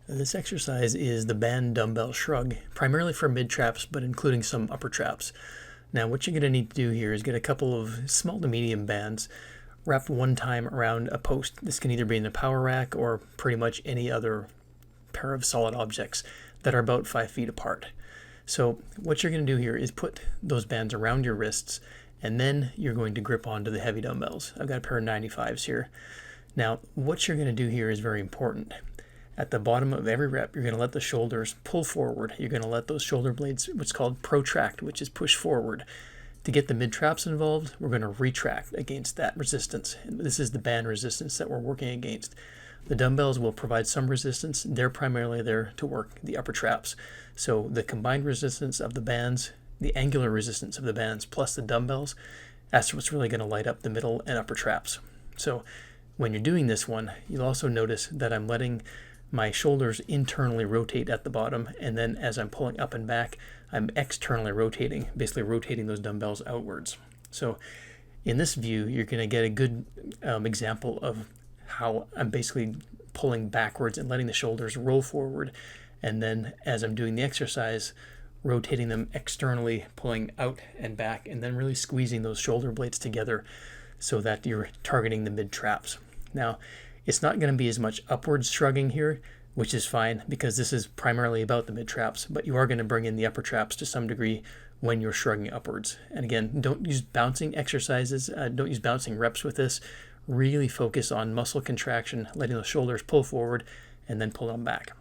This exercise is the Band-Dumbbell Shrug, primarily for mid-traps, but including some upper traps. Now, what you're going to need to do here is get a couple of small to medium bands wrapped one time around a post. This can either be in a power rack or pretty much any other pair of solid objects that are about 5 feet apart. So what you're going to do here is put those bands around your wrists, and then you're going to grip onto the heavy dumbbells. I've got a pair of 95s here. Now, what you're going to do here is very important. At the bottom of every rep, you're going to let the shoulders pull forward. You're going to let those shoulder blades, what's called protract, which is push forward. To get the mid-traps involved, we're going to retract against that resistance. And this is the band resistance that we're working against. The dumbbells will provide some resistance. They're primarily there to work the upper traps. So the combined resistance of the bands, the angular resistance of the bands, plus the dumbbells, that's what's really going to light up the middle and upper traps. So when you're doing this one, you'll also notice that I'm letting my shoulders internally rotate at the bottom, and then as I'm pulling up and back, I'm externally rotating, basically rotating those dumbbells outwards. So in this view, you're going to get a good example of how I'm basically pulling backwards and letting the shoulders roll forward, and then as I'm doing the exercise, rotating them externally, pulling out and back, and then really squeezing those shoulder blades together so that you're targeting the mid-traps. Now, it's not going to be as much upwards shrugging here, which is fine because this is primarily about the mid-traps, but you are going to bring in the upper traps to some degree when you're shrugging upwards. And again, don't use bouncing exercises, don't use bouncing reps with this. Really focus on muscle contraction, letting those shoulders pull forward and then pull them back.